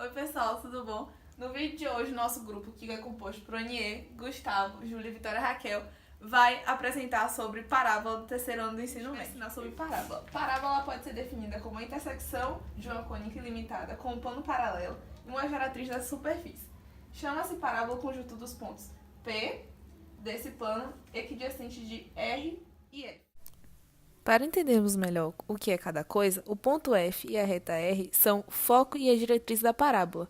Oi pessoal, tudo bom? No vídeo de hoje, nosso grupo, que é composto por Anier, Gustavo, Júlia e Vitória Raquel, vai apresentar sobre parábola do terceiro ano do ensino médio. Ensinar sobre parábola. Parábola pode ser definida como a intersecção de uma cônica ilimitada com um plano paralelo e uma geratriz da superfície. Chama-se parábola o conjunto dos pontos P desse plano equidistante de R e F. Para entendermos melhor o que é cada coisa, o ponto F e a reta R são o foco e a diretriz da parábola.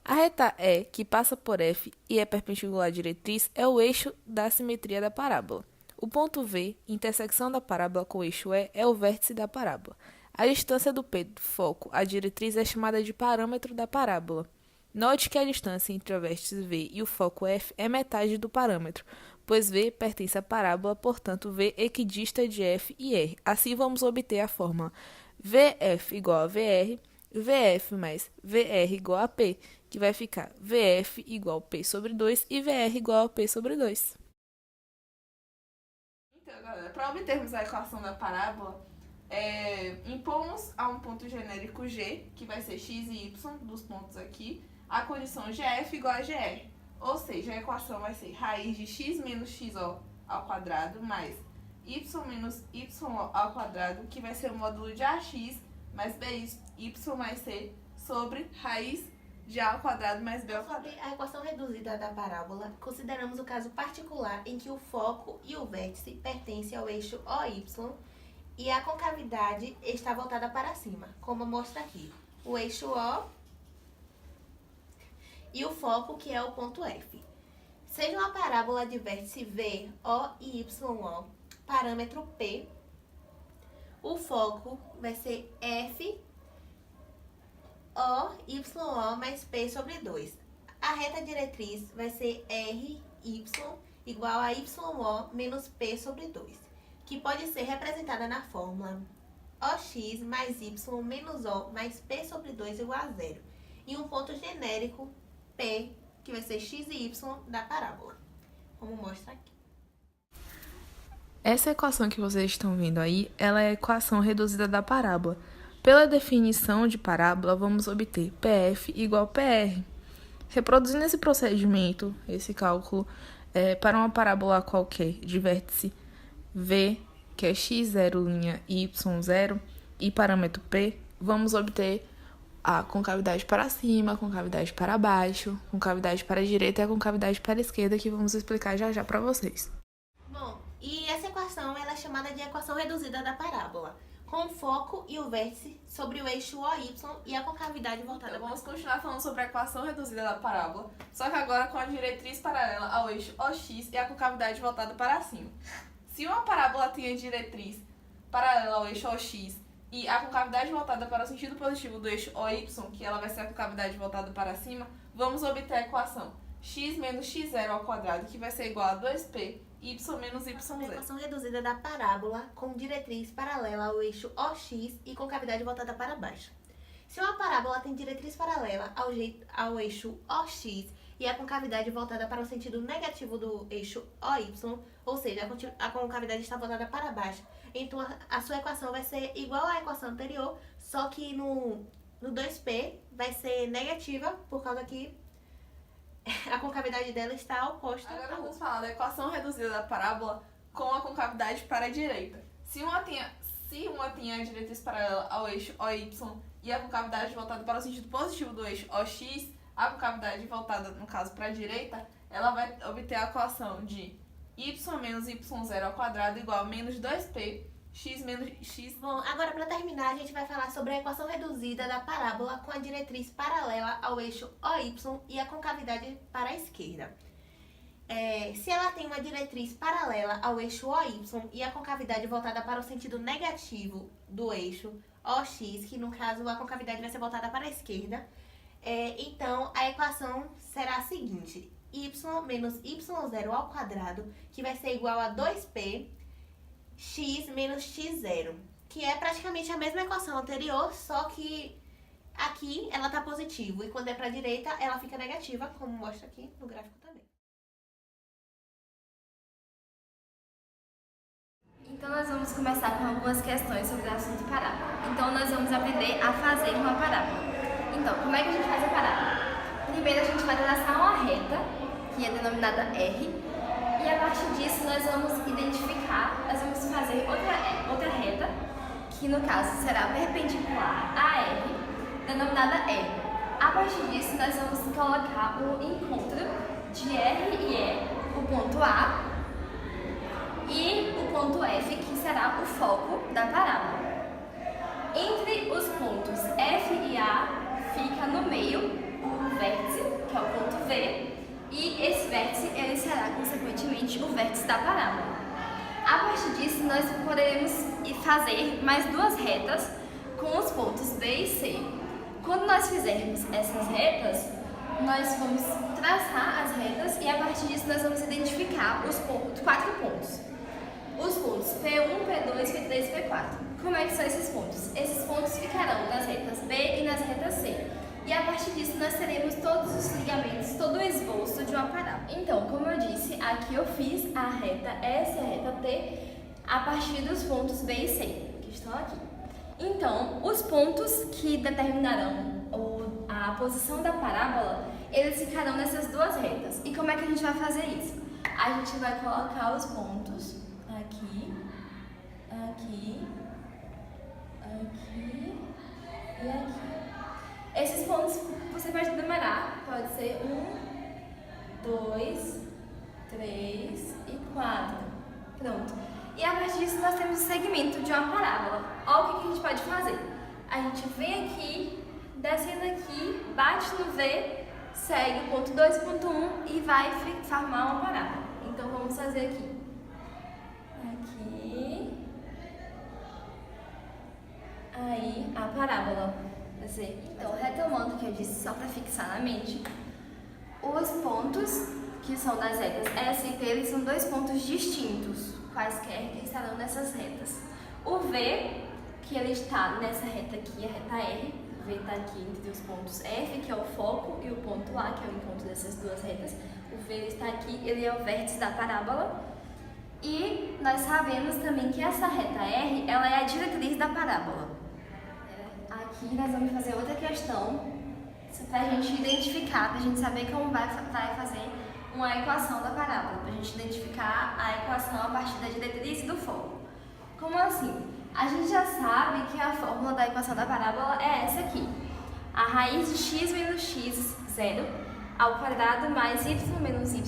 A reta E, que passa por F e é perpendicular à diretriz, é o eixo da simetria da parábola. O ponto V, intersecção da parábola com o eixo E, é o vértice da parábola. A distância do P do foco à diretriz é chamada de parâmetro da parábola. Note que a distância entre o vértice V e o foco F é metade do parâmetro, pois V pertence à parábola, portanto V equidista de F e R. Assim vamos obter a fórmula VF igual a VR, VF mais VR igual a P, que vai ficar VF igual a P sobre 2 e VR igual a P sobre 2. Então, galera, para obtermos a equação da parábola, impomos a um ponto genérico G, que vai ser x e y dos pontos aqui, a condição GF igual a GR. Ou seja, a equação vai ser raiz de x menos xo ao quadrado mais y menos y ao quadrado, que vai ser o módulo de ax mais by mais c sobre raiz de a ao quadrado mais b ao quadrado. Sobre a equação reduzida da parábola, consideramos o caso particular em que o foco e o vértice pertencem ao eixo OY e a concavidade está voltada para cima, como mostra aqui. O eixo O e o foco, que é o ponto F. Seja uma parábola de vértice V, O e YO, parâmetro P, o foco vai ser F, O, YO mais P sobre 2. A reta diretriz vai ser R, Y igual a YO menos P sobre 2, que pode ser representada na fórmula OX mais Y menos O mais P sobre 2 igual a 0. E um ponto genérico P, que vai ser x e y da parábola, como mostra aqui. Essa equação que vocês estão vendo aí, ela é a equação reduzida da parábola. Pela definição de parábola, vamos obter PF igual a PR. Reproduzindo esse procedimento, esse cálculo, para uma parábola qualquer de vértice V, que é x0' e y0, e parâmetro P, vamos obter a concavidade para cima, a concavidade para baixo, a concavidade para a direita e a concavidade para a esquerda, que vamos explicar já já para vocês. Bom, e essa equação ela é chamada de equação reduzida da parábola, com o foco e o vértice sobre o eixo OY e a concavidade voltada. Então, vamos continuar falando sobre a equação reduzida da parábola, só que agora com a diretriz paralela ao eixo OX e a concavidade voltada para cima. Se uma parábola tem a diretriz paralela ao eixo OX e a concavidade voltada para o sentido positivo do eixo OY, que ela vai ser a concavidade voltada para cima, vamos obter a equação x menos x0 ao quadrado, que vai ser igual a 2p, y menos y0. Equação reduzida da parábola com diretriz paralela ao eixo OX e concavidade voltada para baixo. Se uma parábola tem diretriz paralela ao eixo OX e a concavidade voltada para o sentido negativo do eixo OY, ou seja, a concavidade está voltada para baixo, então a sua equação vai ser igual à equação anterior, só que no 2P vai ser negativa, por causa que a concavidade dela está oposta. Agora vamos falar da equação reduzida da parábola com a concavidade para a direita. Se uma tem a diretriz paralela ao eixo OY e a concavidade voltada para o sentido positivo do eixo OX, a concavidade voltada, no caso, para a direita, ela vai obter a equação de y menos y0 ao quadrado igual a menos 2p, x menos x. Bom, agora para terminar, a gente vai falar sobre a equação reduzida da parábola com a diretriz paralela ao eixo OY e a concavidade para a esquerda. Se ela tem uma diretriz paralela ao eixo OY e a concavidade voltada para o sentido negativo do eixo OX, que no caso a concavidade vai ser voltada para a esquerda, então a equação será a seguinte: y menos y0 ao quadrado, que vai ser igual a 2p, x menos x0, que é praticamente a mesma equação anterior, só que aqui ela está positiva e quando é para a direita ela fica negativa, como mostra aqui no gráfico também. Então nós vamos começar com algumas questões sobre o assunto parábola. Então nós vamos aprender a fazer uma parábola. Então, como é que a gente faz a parábola? Primeiro a gente vai traçar uma reta, que é denominada R, e a partir disso nós vamos fazer outra reta, que no caso será perpendicular a R, denominada E. A partir disso nós vamos colocar o encontro de R e E, o ponto A, e o ponto F, que será o foco da parábola. Entre os pontos F e A fica no meio o vértice, que é o ponto V, e esse vértice ele será consequentemente o vértice da parábola. A partir disso nós poderemos fazer mais duas retas com os pontos B e C. Quando nós fizermos essas retas, nós vamos traçar as retas e a partir disso nós vamos identificar os quatro pontos. Os pontos P1, P2, P3 e P4. Como é que são esses pontos? Esses pontos ficarão nas retas B e nas retas C. E a partir disso nós teremos todos os ligamentos, todo o esboço de uma parábola. Então, como eu disse, aqui eu fiz a reta S e a reta T a partir dos pontos B e C, que estão aqui. Então, os pontos que determinarão a posição da parábola, eles ficarão nessas duas retas. E como é que a gente vai fazer isso? A gente vai colocar os pontos aqui, aqui, aqui e aqui. Esses pontos você pode numerar, pode ser 1, 2, 3 e 4. Pronto. E a partir disso nós temos o segmento de uma parábola. Olha o que a gente pode fazer. A gente vem aqui, descendo aqui, bate no V, segue o ponto 2 e ponto 1 e vai formar uma parábola. Então vamos fazer aqui. Aqui. Aí a parábola. Então, retomando o que eu disse, só para fixar na mente, os pontos que são das retas S e T, eles são dois pontos distintos, quaisquer que estarão nessas retas. O V, que ele está nessa reta aqui, a reta R, o V está aqui entre os pontos F, que é o foco, e o ponto A, que é o encontro dessas duas retas. O V está aqui, ele é o vértice da parábola. E nós sabemos também que essa reta R, ela é a diretriz da parábola. Aqui nós vamos fazer outra questão para a gente identificar, para a gente saber como vai fazer uma equação da parábola, para a gente identificar a equação a partir da diretriz e do foco. Como assim? A gente já sabe que a fórmula da equação da parábola é essa aqui. A raiz de x menos x, zero, ao quadrado mais y menos y,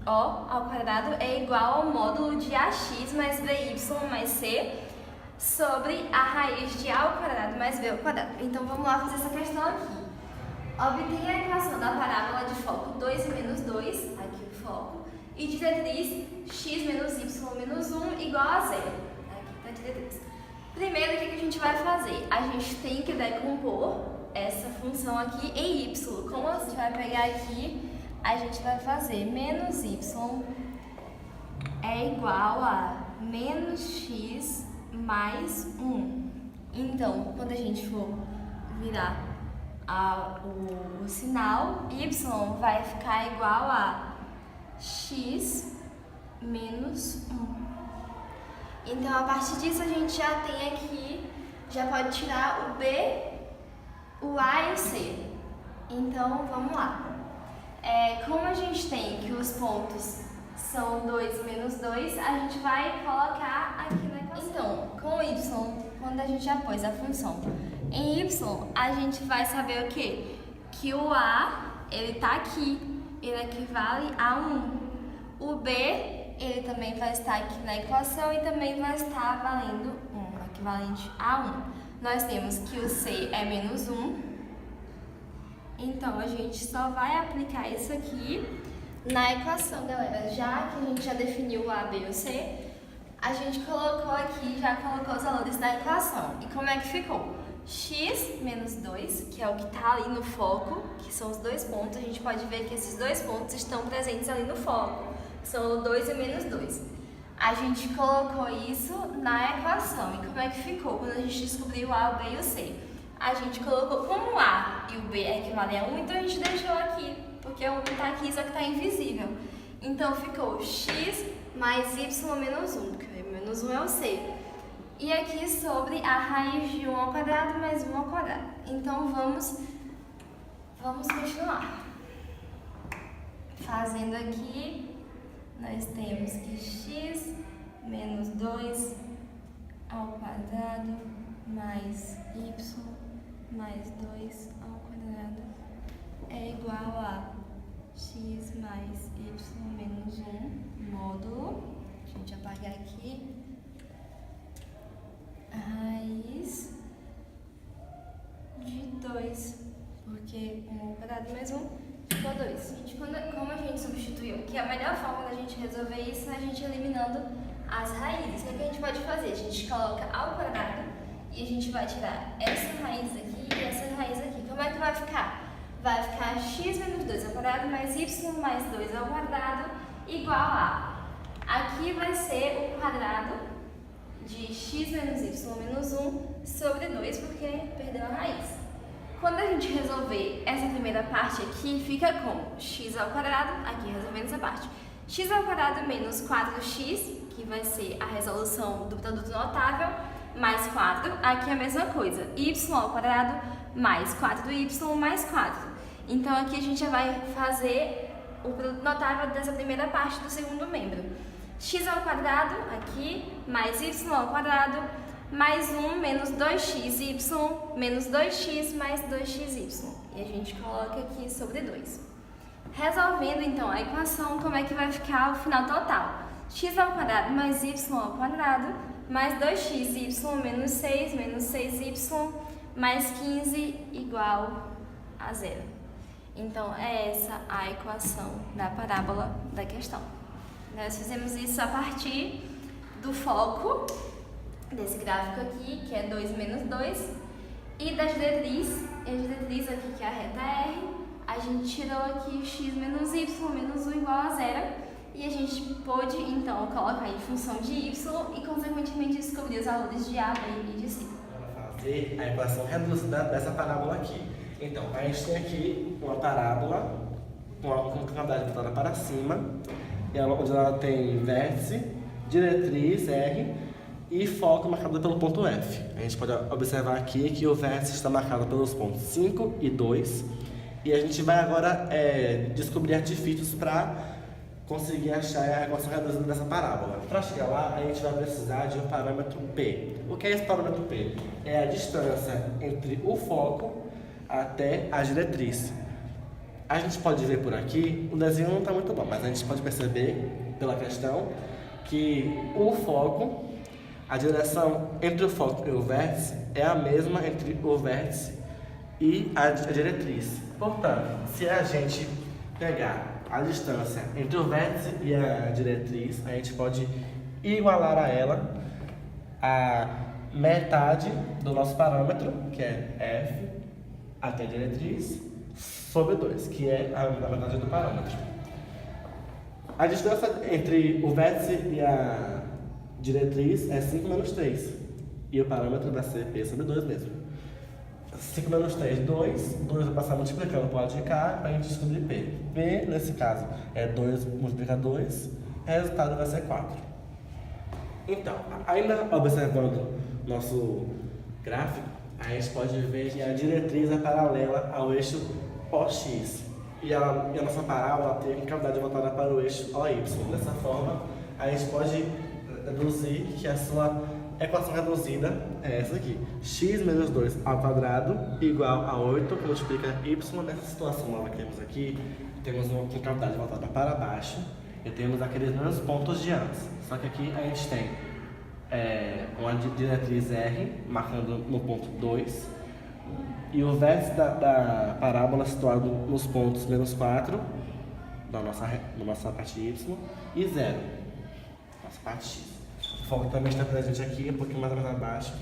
o, ao quadrado é igual ao módulo de ax mais by mais c, sobre a raiz de a ao quadrado mais b ao quadrado. Então vamos lá fazer essa questão aqui. Obtenha a equação da parábola de foco 2 e menos 2, aqui o foco, e diretriz x menos y menos 1 igual a zero. Aqui está a diretriz. Primeiro, o que a gente vai fazer? A gente tem que decompor essa função aqui em y. Como a gente vai pegar aqui, a gente vai fazer menos y é igual a menos x mais 1. Então, quando a gente for virar o sinal, y vai ficar igual a x menos 1. Então, a partir disso, a gente já tem aqui, já pode tirar o B, o A e o C. Então, vamos lá. Como a gente tem que os pontos são 2 menos 2, a gente vai colocar aqui na equação. Então, com y, quando a gente já pôs a função em y, a gente vai saber o quê? Que o A, ele tá aqui, ele equivale a 1. O B, ele também vai estar aqui na equação e também vai estar valendo 1, equivalente a 1. Nós temos que o C é menos 1, então a gente só vai aplicar isso aqui na equação, galera. Já que a gente já definiu o A, B e o C, a gente colocou aqui, já colocou os valores da equação. E como é que ficou? X menos 2, que é o que está ali no foco, que são os dois pontos. A gente pode ver que esses dois pontos estão presentes ali no foco. São o 2 e o menos 2. A gente colocou isso na equação. E como é que ficou quando a gente descobriu o A, o B e o C? A gente colocou como o A e o B equivalem a 1, então a gente deixou aqui, porque o 1 está aqui, só que está invisível. Então ficou x mais y menos 1, porque o menos 1 é o C. E aqui sobre a raiz de 1 ao quadrado mais 1 ao quadrado. Então vamos Vamos continuar. Fazendo aqui, nós temos que x menos 2 ao quadrado mais y mais 2 ao quadrado é igual a x mais y menos 1 módulo. A gente apagar aqui. Raiz de 2, porque 1 ao quadrado mais 1 ficou 2. Gente, como a gente substituiu, que a melhor forma da gente resolver isso é a gente eliminando as raízes. O que a gente pode fazer? A gente coloca ao quadrado e a gente vai tirar essa raiz aqui e essa raiz aqui. Como é que vai ficar? Vai ficar x menos 2 ao quadrado mais y mais 2 ao quadrado igual a... Aqui vai ser o quadrado de x menos y menos 1 sobre 2, porque perdeu a raiz. Quando a gente resolver essa primeira parte aqui, fica com x ao quadrado, aqui resolvendo essa parte, x ao quadrado menos 4x, que vai ser a resolução do produto notável, mais 4, aqui é a mesma coisa, y ao quadrado mais 4y mais 4. Então aqui a gente já vai fazer o produto notável dessa primeira parte do segundo membro. X ao quadrado, aqui, mais y ao quadrado, mais 1 menos 2xy, menos 2x mais 2xy. E a gente coloca aqui sobre 2. Resolvendo, então, a equação, como é que vai ficar o final total? X ao quadrado mais y ao quadrado, mais 2xy menos 6, menos 6y, mais 15 igual a 0. Então, é essa a equação da parábola da questão. Nós fizemos isso a partir do foco desse gráfico aqui, que é 2 menos 2, e da diretriz, a diretriz aqui que é a reta R, a gente tirou aqui x menos y menos 1 igual a 0, e a gente pôde, então, colocar em função de y e, consequentemente, descobrir os valores de A, B e de C. Para fazer a equação reduzida dessa parábola aqui. Então, a gente tem aqui uma parábola com a cavidade voltada para cima, onde ela tem vértice, diretriz R e foco marcado pelo ponto F. A gente pode observar aqui que o vértice está marcado pelos pontos 5 e 2, e a gente vai agora descobrir artifícios para conseguir achar a equação reduzida dessa parábola. Para chegar lá, a gente vai precisar de um parâmetro P. O que é esse parâmetro P? É a distância entre o foco até a diretriz. A gente pode ver por aqui, o desenho não está muito bom, mas a gente pode perceber pela questão que o foco, a direção entre o foco e o vértice é a mesma entre o vértice e a diretriz. Portanto, se a gente pegar a distância entre o vértice e a diretriz, a gente pode igualar a ela a metade do nosso parâmetro, que é F até a diretriz, sobre 2, que é a metade do parâmetro. A distância entre o vértice e a diretriz é 5 menos 3, e o parâmetro vai ser P sobre 2 mesmo. 5 menos 3, 2 vai passar multiplicando para o lado de cá para a gente descobrir P. P, nesse caso, é 2 multiplica 2, o resultado vai ser 4. Então, ainda observando nosso gráfico, a gente pode ver que a diretriz é paralela ao eixo OX e a nossa parábola tem cavidade voltada para o eixo OY. Dessa forma, a gente pode deduzir que a sua equação reduzida é essa aqui: x menos 2 ao quadrado igual a 8, que multiplica y. Nessa situação nova que temos aqui, temos uma cavidade voltada para baixo e temos aqueles mesmos pontos de antes. Só que aqui a gente tem uma diretriz R marcando no ponto 2 e o vértice da parábola situado nos pontos menos 4 da nossa parte Y e 0, nossa parte X. O foco também está presente aqui, um pouquinho mais abaixo.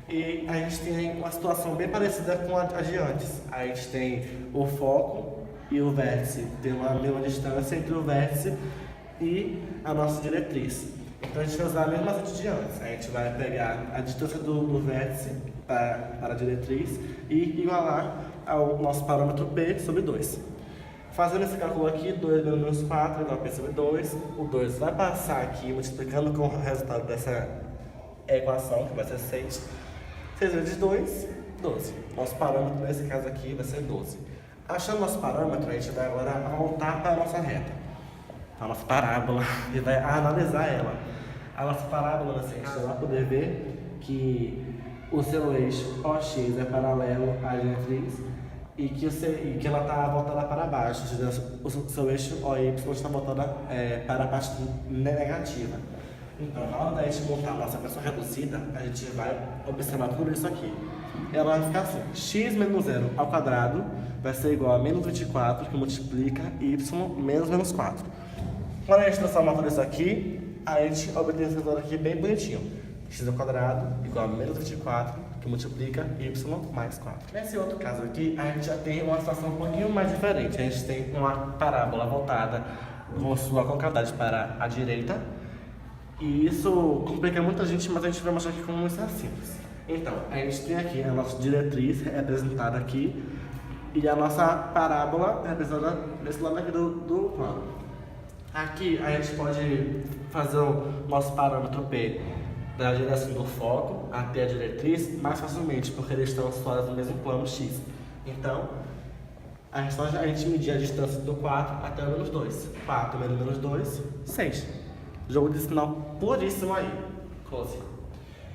E a gente tem uma situação bem parecida com a de antes. A gente tem o foco e o vértice, tem uma mesma distância entre o vértice e a nossa diretriz. Então a gente vai usar a mesma receita de antes. A gente vai pegar a distância do vértice para a diretriz e igualar ao nosso parâmetro P sobre 2. Fazendo esse cálculo aqui, 2 menos 4 igual a P sobre 2. O 2 vai passar aqui multiplicando com o resultado dessa equação, que vai ser 6. 6 vezes 2, 12. Nosso parâmetro nesse caso aqui vai ser 12. Achando nosso parâmetro, a gente vai agora voltar para a nossa reta, para a nossa parábola, e vai analisar ela. A nossa parábola, assim, a gente vai poder ver que o seu eixo OX é paralelo à diretriz e que ela está voltada para baixo, o seu eixo OY está voltada para a parte negativa. Então, na hora da gente montar a nossa equação reduzida, a gente vai observar tudo isso aqui. Ela vai ficar assim: x menos 0 ao quadrado vai ser igual a menos 24, que multiplica y menos 4. Quando a gente transformar tudo isso aqui, a gente obtém esse resultado aqui bem bonitinho. X ao quadrado igual a menos 24, que multiplica y mais 4. Nesse outro caso aqui, a gente já tem uma situação um pouquinho mais diferente. A gente tem uma parábola voltada com sua concavidade para a direita. E isso complica muita gente, mas a gente vai mostrar aqui como isso é simples. Então, a gente tem aqui a nossa diretriz representada aqui e a nossa parábola representada desse lado aqui do plano. Aqui a gente pode fazer o nosso parâmetro P da direção do foco até a diretriz mais facilmente, porque eles estão situados no mesmo plano X. Então, a gente medir a distância do 4 até o menos 2. 4 menos 2, 6. Jogo de sinal puríssimo aí. Close.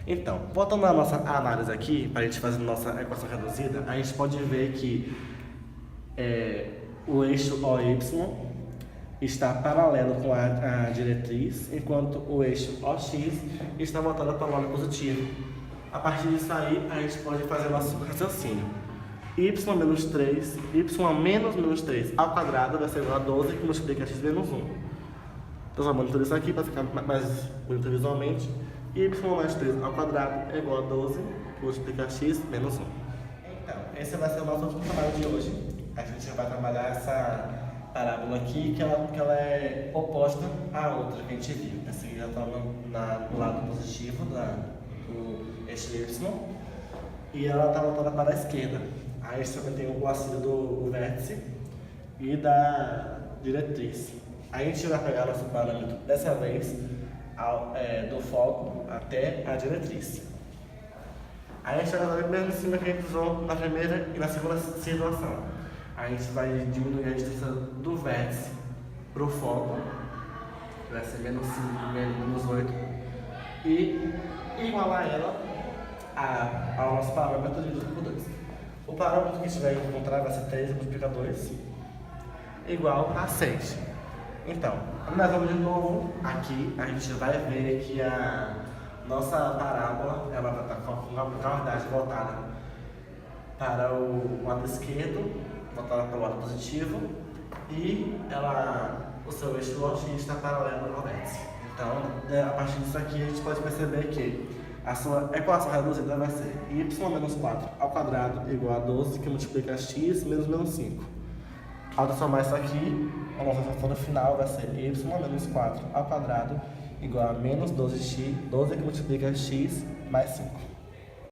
Então, voltando à nossa análise aqui, para a gente fazer nossa equação reduzida, a gente pode ver que o eixo OY está paralelo com a diretriz, enquanto o eixo OX está voltado para o lado positivo. A partir disso aí, a gente pode fazer nosso raciocínio. Y menos 3, y menos 3 ao quadrado vai ser igual a 12, que multiplica x menos 1. Transformando tudo isso aqui para ficar mais bonito visualmente. Y mais 3 ao quadrado é igual a 12, que multiplica x menos 1. Então, esse vai ser o nosso último trabalho de hoje. A gente vai trabalhar essa parábola aqui, que ela é oposta à outra que a gente viu. Essa aqui já está no lado positivo do eixo Y e ela está voltada para a esquerda. Aí a gente também tem o auxílio do vértice e da diretriz. A gente vai pegar nosso parâmetro dessa vez do foco até a diretriz. Aí a gente vai fazer o mesmo em cima que a gente usou na primeira e na segunda situação. A gente vai diminuir a distância do vértice para o foco, vai ser menos 5, menos 8, e igualar ela ao nosso parâmetro dividido por 2. O parâmetro que a gente vai encontrar vai ser 3 multiplicado por 2 igual a 6. Então, nós vamos de novo aqui, a gente vai ver que a nossa parábola ela vai estar com uma unidade voltada para o lado esquerdo, voltada para o lado positivo, e o seu eixo OX está paralelo ao vértice. Então, a partir disso aqui, a gente pode perceber que a sua equação reduzida vai ser y menos 4 ao quadrado igual a 12, que multiplica x menos 5. Ao transformar isso aqui, a nossa equação final vai ser y menos 4 ao quadrado igual a menos 12x, 12 que multiplica x mais 5.